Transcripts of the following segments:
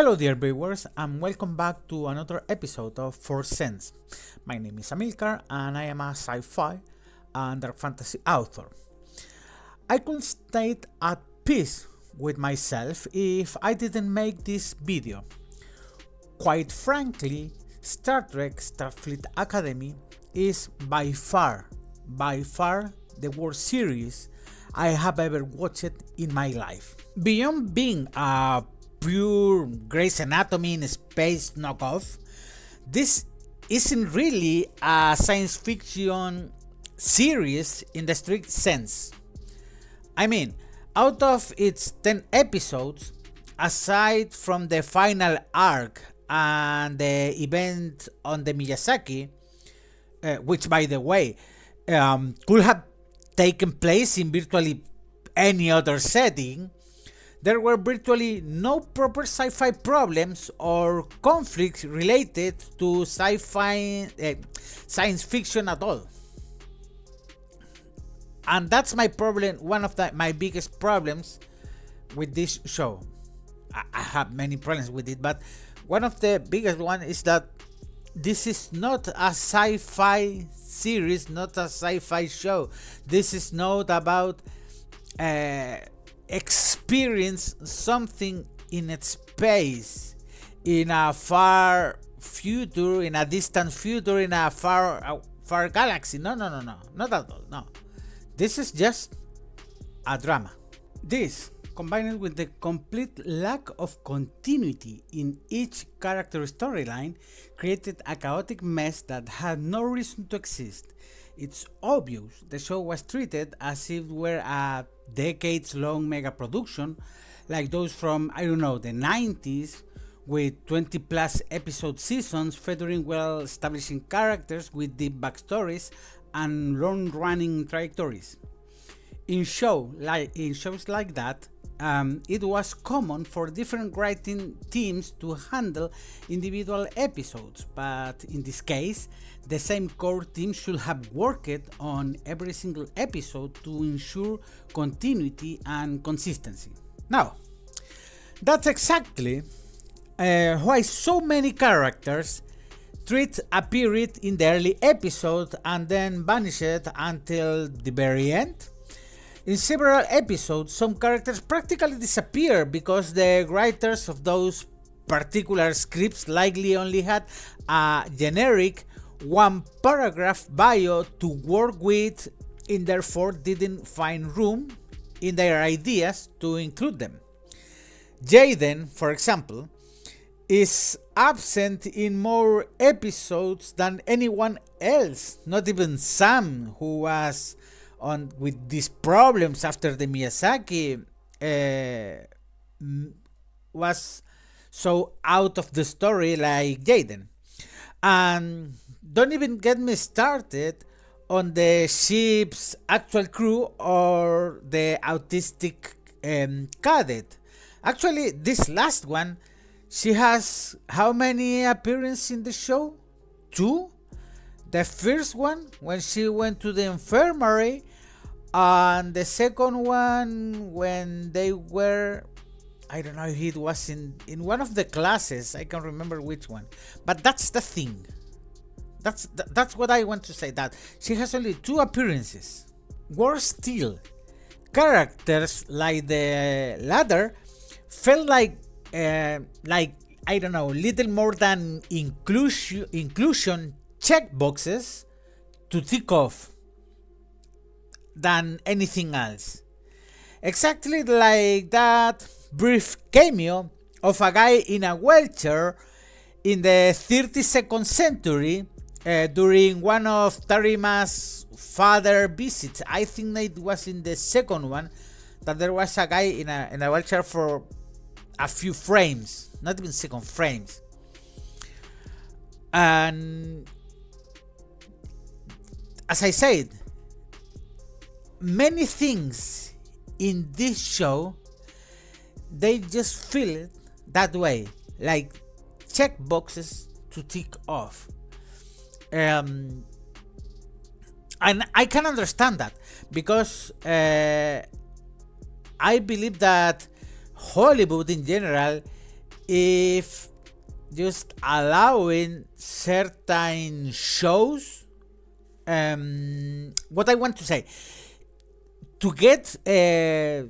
Hello dear viewers and welcome back to another episode of ForSense. My name is Amilcar and I am a sci-fi and dark fantasy author. I could stay at peace with myself if I didn't make this video. Quite frankly, Star Trek Starfleet Academy is by far the worst series I have ever watched in my life. Beyond being a pure Grey's Anatomy in space knockoff, this isn't really a science fiction series in the strict sense. I mean, out of its 10 episodes, aside from the final arc and the event on the Miyazaki, which by the way could have taken place in virtually any other setting, there were virtually no proper sci-fi problems or conflicts related to sci-fi science fiction at all. And that's my problem, one of my biggest problems with this show. I have many problems with it, but one of the biggest one is that this is not a sci-fi series, not a sci-fi show. This is not about experience something in its space, in a far future, in a distant future, in a far galaxy. No, not at all. No, this is just a drama. This, combined with the complete lack of continuity in each character storyline, created a chaotic mess that had no reason to exist. It's obvious the show was treated as if it were a decades-long mega production, like those from, I don't know, the 90s, with 20 plus episode seasons featuring well-established characters with deep backstories and long-running trajectories. In shows like that, it was common for different writing teams to handle individual episodes, but in this case, the same core team should have worked on every single episode to ensure continuity and consistency. Now, that's exactly why so many characters appeared in the early episode and then vanished until the very end. In several episodes, some characters practically disappear because the writers of those particular scripts likely only had a generic one-paragraph bio to work with and therefore didn't find room in their ideas to include them. Jaden, for example, is absent in more episodes than anyone else, not even Sam, who was on with these problems after the Miyazaki was so out of the story like Jaden. And don't even get me started on the ship's actual crew or the autistic cadet. Actually, this last one, she has how many appearances in the show? 2? The first one when she went to the infirmary, and the second one when they were, I don't know if it was in one of the classes, I can't remember which one, but that's the thing. That's what I want to say, that she has only 2 appearances. Worse still, characters like the latter felt like I don't know, little more than inclusion checkboxes to tick off than anything else. Exactly like that brief cameo of a guy in a wheelchair in the 32nd century during one of Tarima's father visits. I think it was in the second one that there was a guy in a wheelchair for a few frames, not even second frames. And as I said, many things in this show, they just feel it that way, like check boxes to tick off. And I can understand that because I believe that Hollywood in general if just allowing certain shows, what I want to say, to get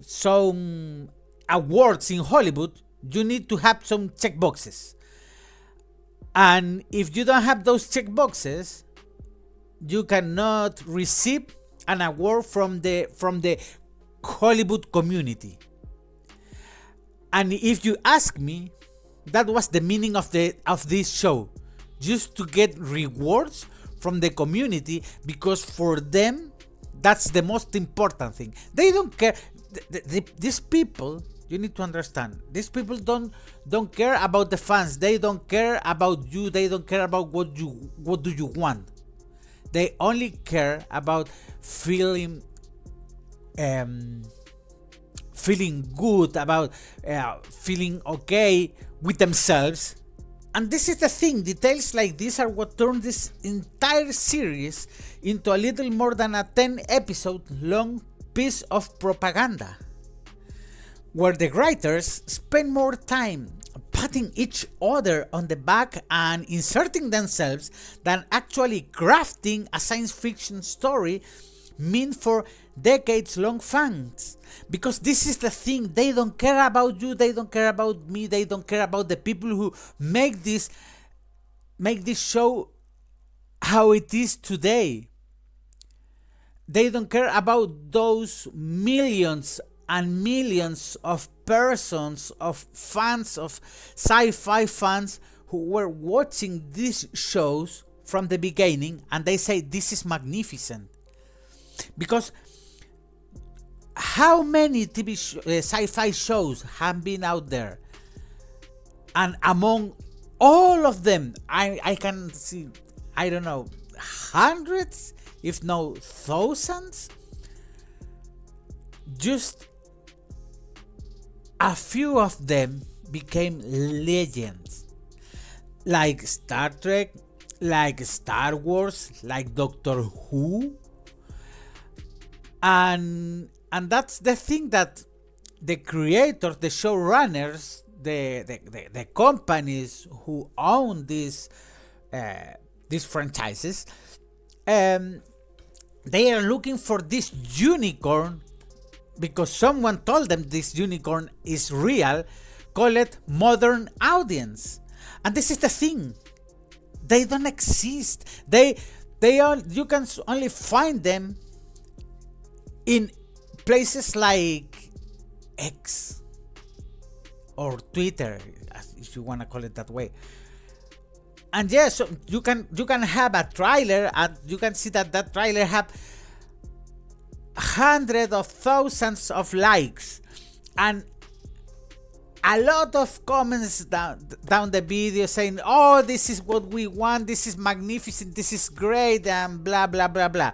some awards in Hollywood, you need to have some checkboxes. And if you don't have those checkboxes, you cannot receive an award from the Hollywood community. And if you ask me, that was the meaning of this show, just to get rewards from the community, because for them that's the most important thing. They don't care. These people, you need to understand, these people don't care about the fans. They don't care about you. They don't care about what do you want. They only care about feeling good, about feeling okay with themselves. And this is the thing, details like this are what turned this entire series into a little more than a 10-episode long piece of propaganda, where the writers spend more time patting each other on the back and inserting themselves than actually crafting a science fiction story meant for decades-long fans. Because this is the thing, they don't care about you, they don't care about me, they don't care about the people who make this show how it is today. They don't care about those millions and millions of persons, of fans, of sci-fi fans who were watching these shows from the beginning, and they say this is magnificent. Because how many sci-fi shows have been out there, and among all of them, I can see, I don't know, hundreds, if not thousands. Just a few of them became legends, like Star Trek, like Star Wars, like Doctor Who. And that's the thing, that the creators, the showrunners, the companies who own these franchises, they are looking for this unicorn, because someone told them this unicorn is real. Call it modern audience. And this is the thing, they don't exist. You can only find them in places like X or Twitter, if you want to call it that way. And yes, so you can have a trailer, and you can see that trailer have hundreds of thousands of likes and a lot of comments down the video saying, oh, this is what we want, this is magnificent, this is great, and blah blah blah blah.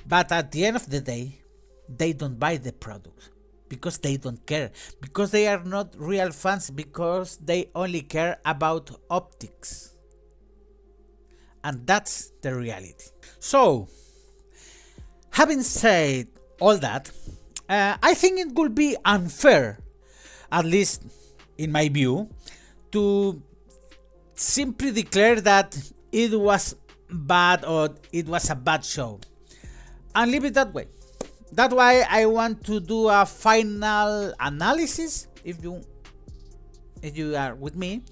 But at the end of the day, they don't buy the product because they don't care, because they are not real fans, because they only care about optics. And that's the reality. So, having said all that, I think it would be unfair, at least in my view, to simply declare that it was bad or it was a bad show and leave it that way. That's why I want to do a final analysis, if you are with me,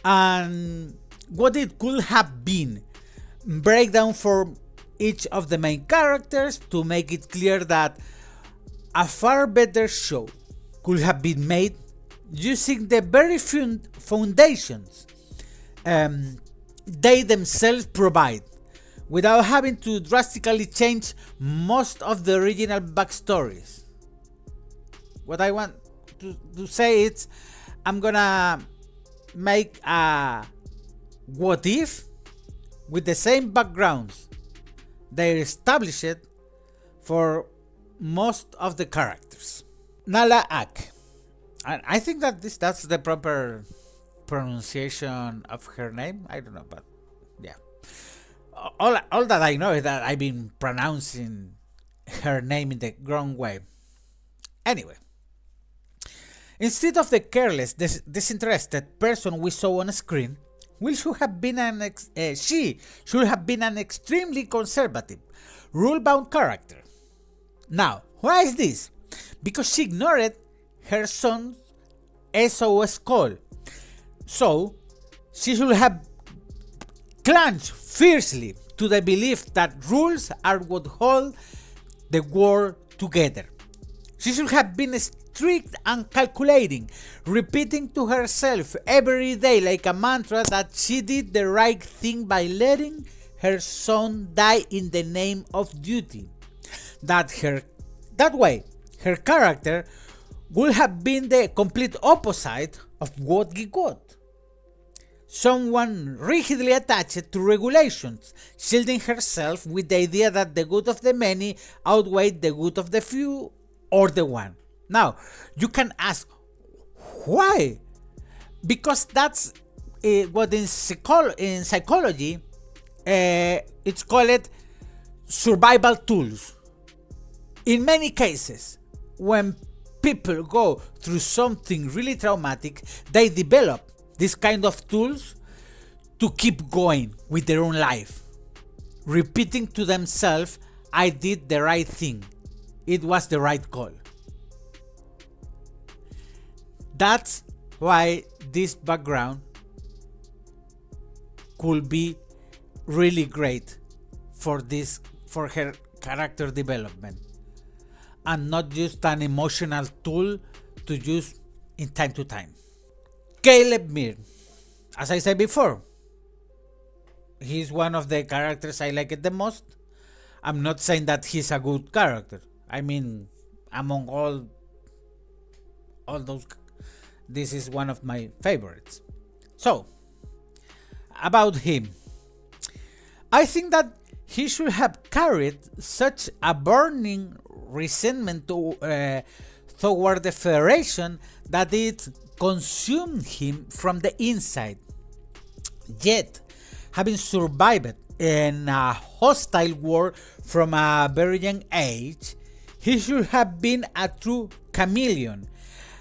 and what it could have been. Breakdown for each of the main characters to make it clear that a far better show could have been made using the very few foundations they themselves provide, without having to drastically change most of the original backstories. What I want to say is, I'm gonna make a what if with the same backgrounds they established for most of the characters. Nala Ak. And I think that that's the proper pronunciation of her name. I don't know, but yeah. All that I know is that I've been pronouncing her name in the wrong way. Anyway, Instead of the careless, disinterested person we saw on screen, she should have been an extremely conservative, rule-bound character. Now, why is this? Because she ignored her son's SOS call. So, she should have clung fiercely to the belief that rules are what hold the world together. She should have been strict and calculating, repeating to herself every day like a mantra that she did the right thing by letting her son die in the name of duty. That way, her character would have been the complete opposite of what we got. Someone rigidly attached to regulations, shielding herself with the idea that the good of the many outweighed the good of the few or the one. Now, you can ask, why? Because that's what in psychology it's called survival tools. In many cases, when people go through something really traumatic, they develop this kind of tools to keep going with their own life, repeating to themselves, I did the right thing. It was the right call. That's why this background could be really great for her character development, and not just an emotional tool to use in time to time. Caleb Mir, as I said before, he's one of the characters I like it the most. I'm not saying that he's a good character. I mean, among all those, this is one of my favorites. So, about him, I think that he should have carried such a burning resentment toward the Federation that it consumed him from the inside. Yet, having survived in a hostile war from a very young age, he should have been a true chameleon,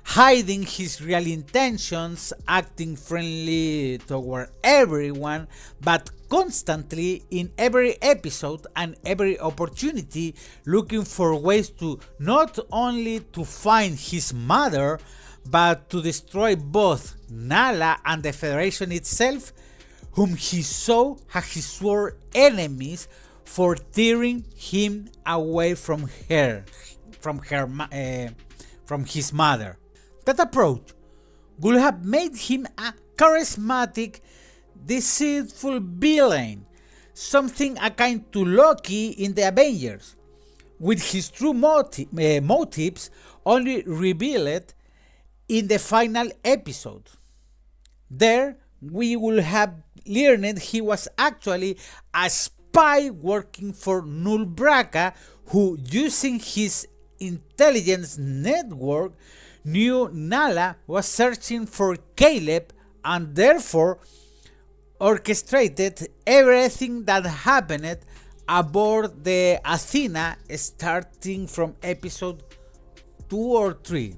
hiding his real intentions, acting friendly toward everyone, but constantly in every episode and every opportunity looking for ways to not only to find his mother, but to destroy both Nala and the Federation itself, whom he saw as his sworn enemies for tearing him away from his mother. That approach would have made him a charismatic, deceitful villain, something akin to Loki in the Avengers, with his true motives only revealed in the final episode. There, we will have learned he was actually a spy working for Null Braca, who, using his intelligence network, knew Nala was searching for Caleb and therefore orchestrated everything that happened aboard the Athena starting from episode 2 or 3.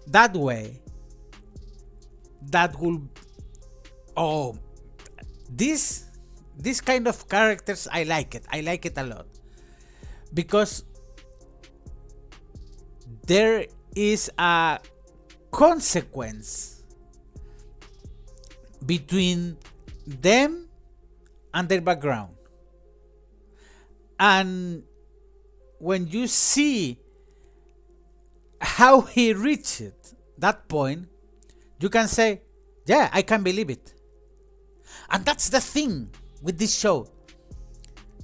That way, that will... Oh, this kind of characters, I like it. I like it a lot. Because there is a consequence between them and their background. And when you see how he reached that point, you can say, yeah, I can believe it. And that's the thing with this show.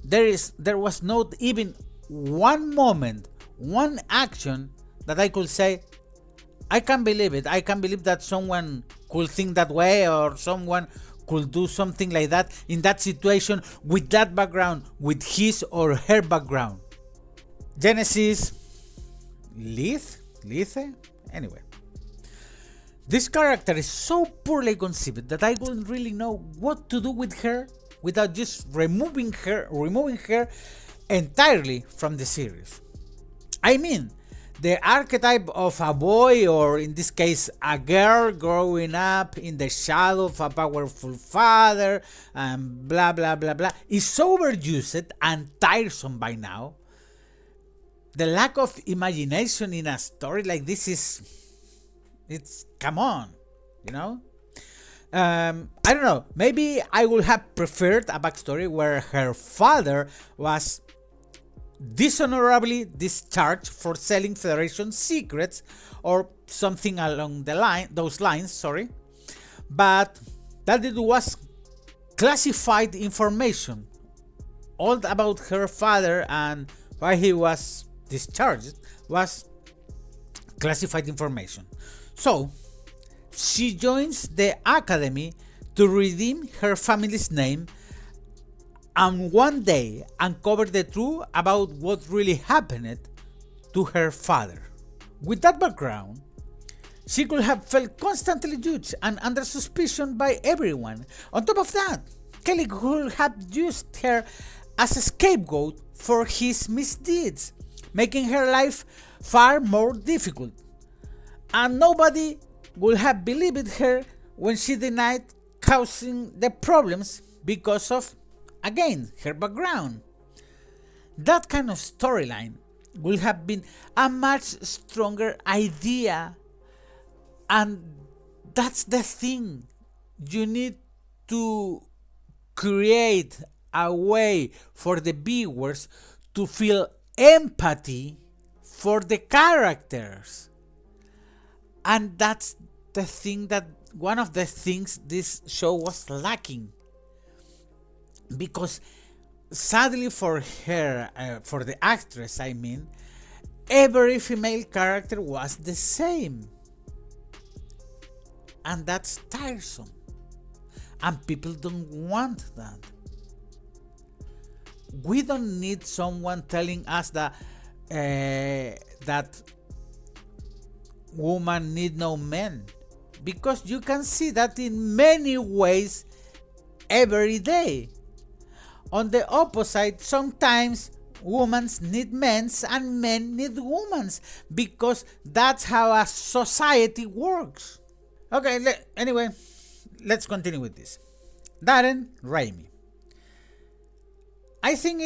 There was not even one moment, one action that I could say, I can believe it. I can believe that someone could think that way, or someone could do something like that in that situation with that background, with his or her background. Genesis Lethe? Anyway. This character is so poorly conceived that I wouldn't really know what to do with her without just removing her entirely from the series. I mean, The archetype of a boy, or in this case a girl, growing up in the shadow of a powerful father and blah blah blah blah, is so overused and tiresome by now. The lack of imagination in a story like this it's come on, you know. I don't know, maybe I would have preferred a backstory where her father was dishonorably discharged for selling Federation secrets or something along those lines, sorry. But that it was classified information. All about her father and why he was discharged was classified information. So she joins the academy to redeem her family's name and one day uncover the truth about what really happened to her father. With that background, she could have felt constantly judged and under suspicion by everyone. On top of that, Kelly could have used her as a scapegoat for his misdeeds, making her life far more difficult. And nobody would have believed her when she denied causing the problems because of, again, her background. That kind of storyline would have been a much stronger idea, and that's the thing. You need to create a way for the viewers to feel empathy for the characters. And that's the thing that one of the things this show was lacking. Because sadly for her, for the actress, I mean, every female character was the same. And that's tiresome. And people don't want that. We don't need someone telling us that that women need no men, because you can see that in many ways every day. On the opposite, sometimes women need men and men need women, because that's how a society works. Okay, anyway, let's continue with this. Darren Raimi. I think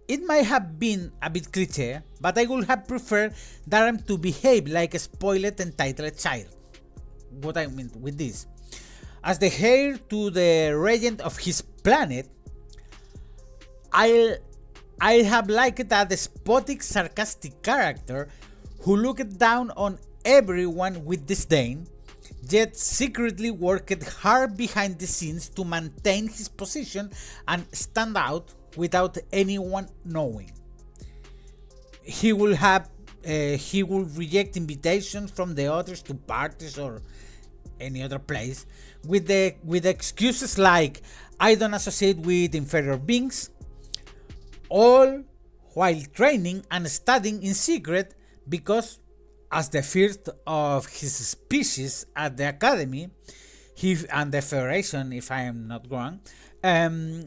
it might have been a bit cliche, but I would have preferred Darren to behave like a spoiled entitled child. What I mean with this, as the heir to the regent of his planet, I have liked a despotic, sarcastic character who looked down on everyone with disdain, yet secretly worked hard behind the scenes to maintain his position and stand out without anyone knowing. He will reject invitations from the others to parties or any other place with excuses like "I don't associate with inferior beings," all while training and studying in secret, because as the first of his species at the academy, he and the Federation, if I am not wrong,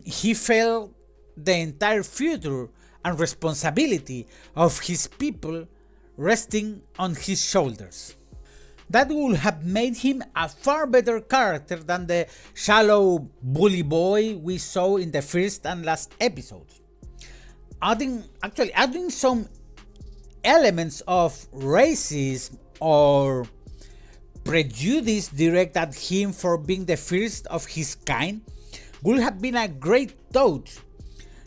he felt the entire future and responsibility of his people resting on his shoulders. That would have made him a far better character than the shallow bully boy we saw in the first and last episodes. Adding some elements of racism or prejudice directed at him for being the first of his kind would have been a great touch,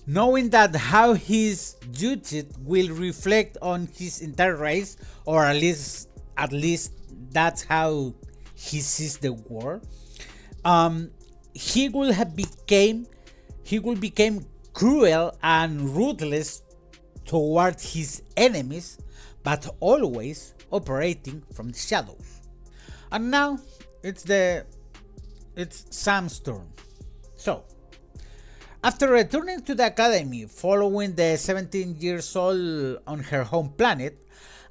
knowing that how he's judged will reflect on his entire race, or at least that's how he sees the world. He will become cruel and ruthless toward his enemies, but always operating from the shadows. And now it's Sam's turn. So, after returning to the academy following the 17 years old on her home planet,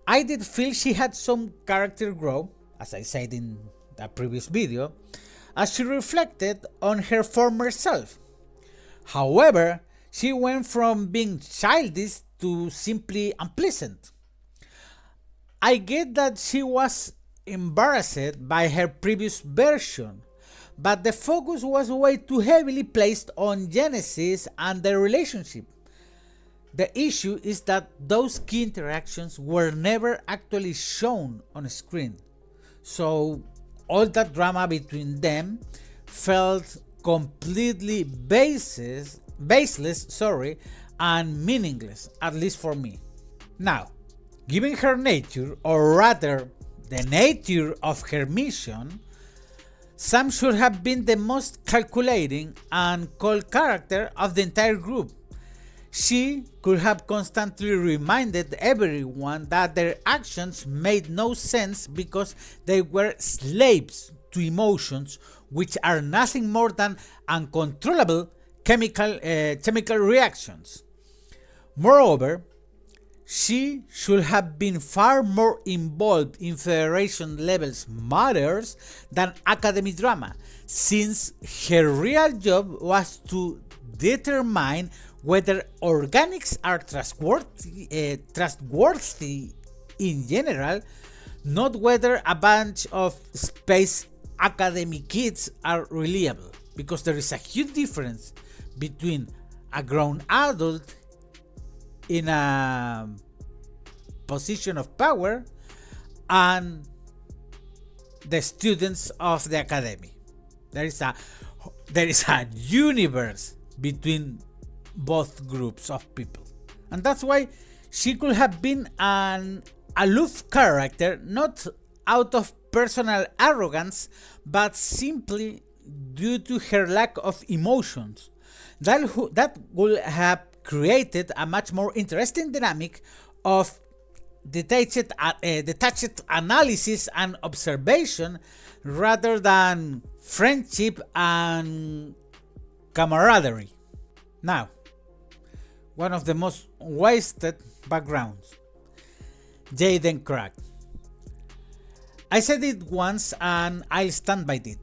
I did feel she had some character growth, as I said in the previous video, as she reflected on her former self. However, she went from being childish to simply unpleasant. I get that she was embarrassed by her previous version, but the focus was way too heavily placed on Genesis and their relationship. The issue is that those key interactions were never actually shown on screen, so all that drama between them felt completely baseless, and meaningless, at least for me. Now, given her nature, or rather the nature of her mission, Sam should have been the most calculating and cold character of the entire group. She could have constantly reminded everyone that their actions made no sense because they were slaves to emotions which are nothing more than uncontrollable chemical reactions. Moreover, she should have been far more involved in Federation levels matters than Academy drama, since her real job was to determine whether organics are trustworthy in general, not whether a bunch of Space Academy kids are reliable, because there is a huge difference between a grown adult in a position of power and the students of the academy. There is a universe between both groups of people, and that's why she could have been an aloof character, not out of personal arrogance, but simply due to her lack of emotions. That would have created a much more interesting dynamic of detached analysis and observation rather than friendship and camaraderie. Now, one of the most wasted backgrounds, Jaden Crack. I said it once and I'll stand by it.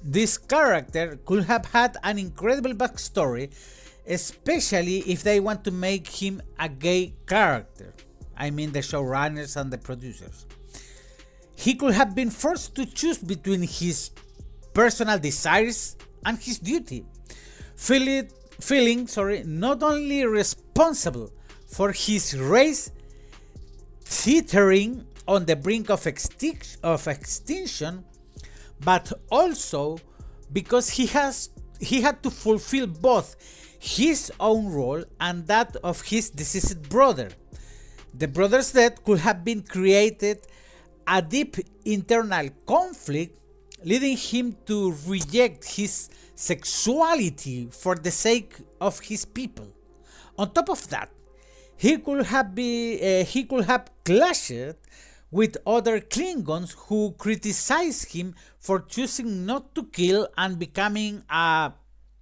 This character could have had an incredible backstory, especially if they want to make him a gay character. I mean the showrunners and the producers. He could have been forced to choose between his personal desires and his duty, feeling not only responsible for his race teetering on the brink of extinction, but also because he had to fulfill both his own role and that of his deceased brother. The brother's death could have been created a deep internal conflict, leading him to reject his sexuality for the sake of his people. On top of that, he could have clashed with other Klingons who criticized him for choosing not to kill and becoming a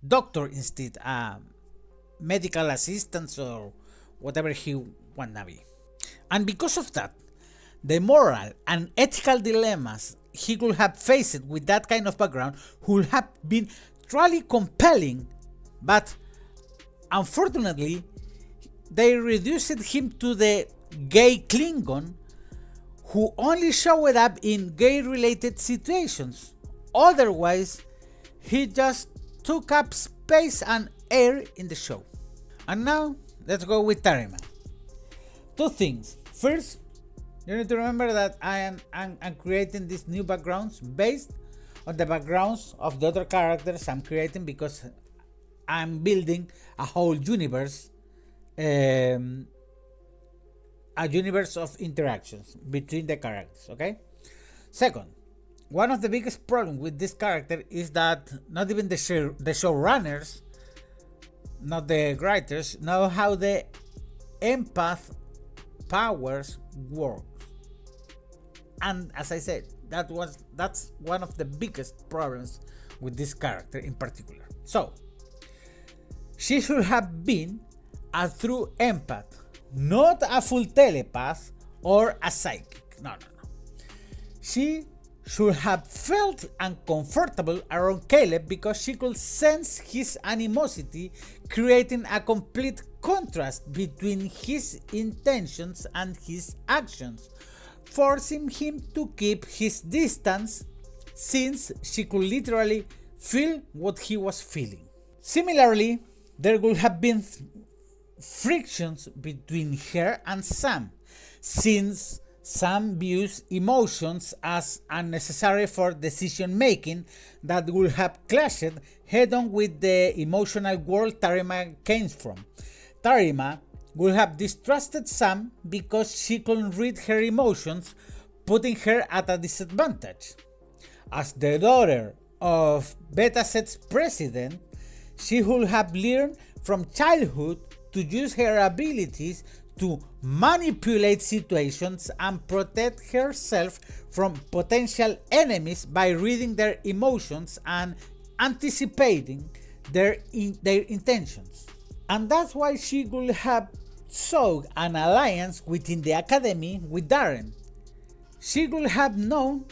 doctor instead, a medical assistant or whatever he wanna be. And because of that, the moral and ethical dilemmas he could have faced with that kind of background would have been truly compelling, but unfortunately, they reduced him to the gay Klingon who only showed up in gay-related situations. Otherwise, he just took up space and air in the show. And now, let's go with Tarima. Two things. First, you need to remember that I'm creating these new backgrounds based on the backgrounds of the other characters I'm creating, because I'm building a whole universe, a universe of interactions between the characters, okay? Second, one of the biggest problems with this character is that not even the showrunners, not the writers, know how the empath powers work. And as I said, that's one of the biggest problems with this character in particular. So, she should have been a true empath, not a full telepath or a psychic. No. She should have felt uncomfortable around Caleb because she could sense his animosity, creating a complete contrast between his intentions and his actions, forcing him to keep his distance since she could literally feel what he was feeling. Similarly, there would have been frictions between her and Sam, since Sam views emotions as unnecessary for decision making that would have clashed head on with the emotional world Tarima came from. Tarima would have distrusted Sam because she couldn't read her emotions, putting her at a disadvantage. As the daughter of Betaset's president, she would have learned from childhood to use her abilities to manipulate situations and protect herself from potential enemies by reading their emotions and anticipating their intentions. And that's why she would have sought an alliance within the academy with Darren. She would have known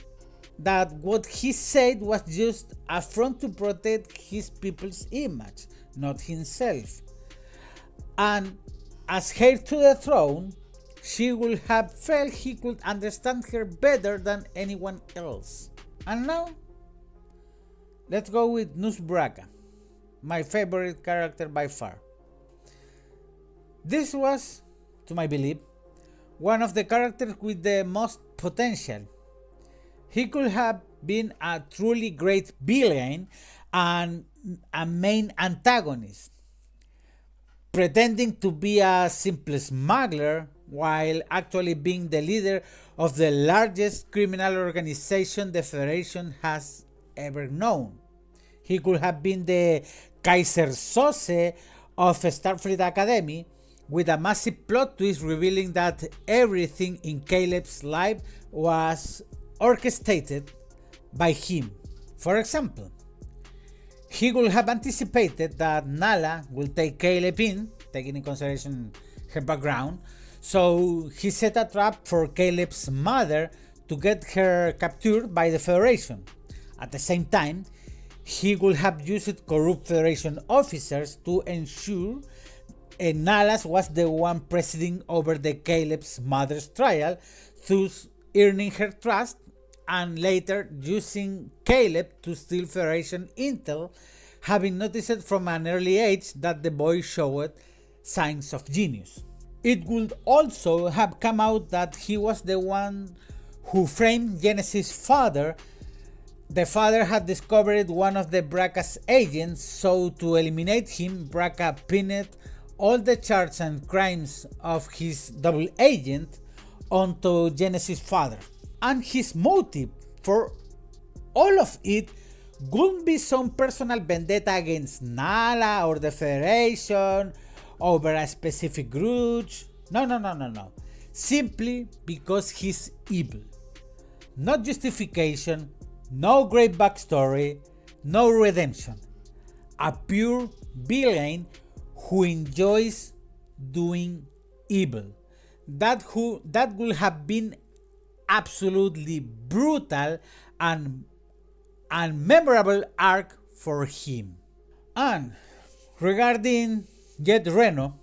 that what he said was just a front to protect his people's image, not himself. And as heir to the throne, she would have felt he could understand her better than anyone else. And now, let's go with Nus Braca, my favorite character by far. This was, to my belief, one of the characters with the most potential. He could have been a truly great villain and a main antagonist, pretending to be a simple smuggler while actually being the leader of the largest criminal organization the Federation has ever known. He could have been the Kaiser Sose of Starfleet Academy, with a massive plot twist revealing that everything in Caleb's life was orchestrated by him. For example, he would have anticipated that Nala will take Caleb in, taking in consideration her background, so he set a trap for Caleb's mother to get her captured by the Federation. At the same time, he would have used corrupt Federation officers to ensure Nalas was the one presiding over the Caleb's mother's trial, thus earning her trust, and later using Caleb to steal Federation intel, having noticed from an early age that the boy showed signs of genius. It would also have come out that he was the one who framed Genesis' father. The father had discovered one of the Braca's agents, so to eliminate him, Braca pinned all the charges and crimes of his double agent onto Genesis' father. And his motive for all of it wouldn't be some personal vendetta against Nala or the Federation over a specific grudge. No. Simply because he's evil. No justification, no great backstory, no redemption. A pure villain who enjoys doing evil. That would have been absolutely brutal and memorable arc for him. And regarding Jet Reno,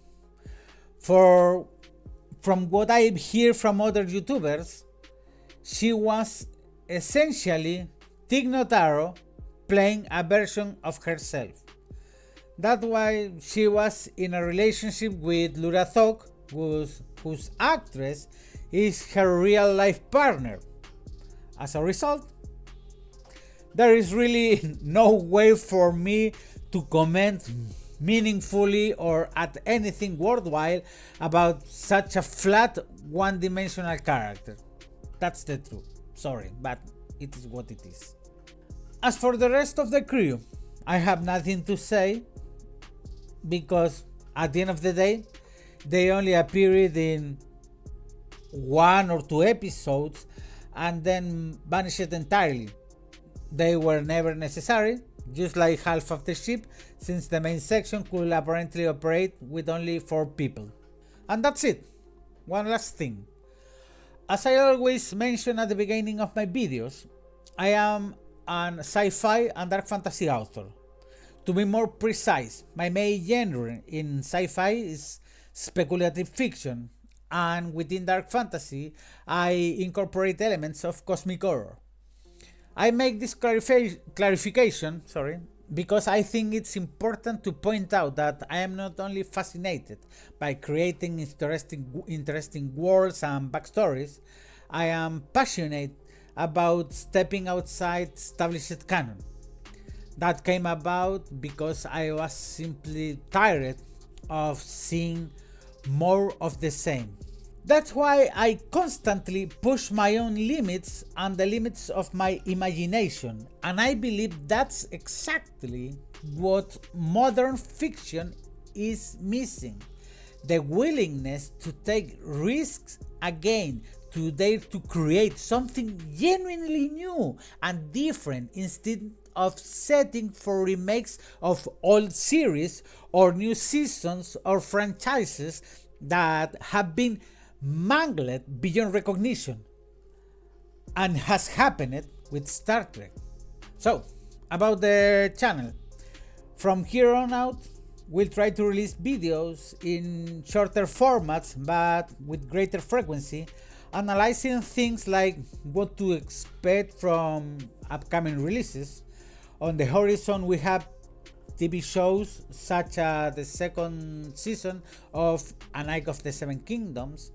from what I hear from other YouTubers, she was essentially Tig Notaro playing a version of herself. That's why she was in a relationship with Lura Thok, whose actress is her real life partner. As a result, there is really no way for me to comment meaningfully or at anything worthwhile about such a flat, one-dimensional character. That's the truth. Sorry, but it is what it is. As for the rest of the crew, I have nothing to say, because at the end of the day, they only appeared in 1 or 2 episodes and then vanished entirely. They were never necessary, just like half of the ship, since the main section could apparently operate with only 4 people. And that's it. One last thing. As I always mention at the beginning of my videos, I am an sci-fi and dark fantasy author. To be more precise, my main genre in sci-fi is speculative fiction, and within dark fantasy, I incorporate elements of cosmic horror. I make this clarification, because I think it's important to point out that I am not only fascinated by creating interesting worlds and backstories, I am passionate about stepping outside established canon. That came about because I was simply tired of seeing more of the same. That's why I constantly push my own limits and the limits of my imagination, and I believe that's exactly what modern fiction is missing. The willingness to take risks again, to dare to create something genuinely new and different instead of setting for remakes of old series or new seasons or franchises that have been mangled beyond recognition, and has happened with Star Trek. So, about the channel. From here on out, we'll try to release videos in shorter formats but with greater frequency, analyzing things like what to expect from upcoming releases. On the horizon, we have TV shows such as the second season of A Night of the Seven Kingdoms,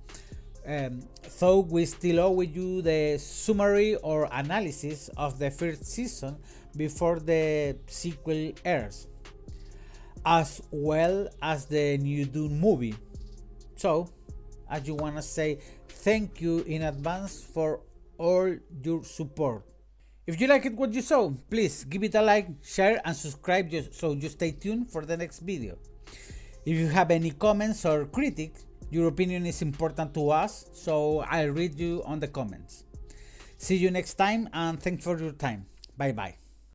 though we still owe you the summary or analysis of the first season before the sequel airs, as well as the new Dune movie. So, I just wanna say thank you in advance for all your support. If you liked what you saw, please give it a like, share and subscribe so you stay tuned for the next video. If you have any comments or critiques, your opinion is important to us, so I'll read you on the comments. See you next time and thanks for your time. Bye bye.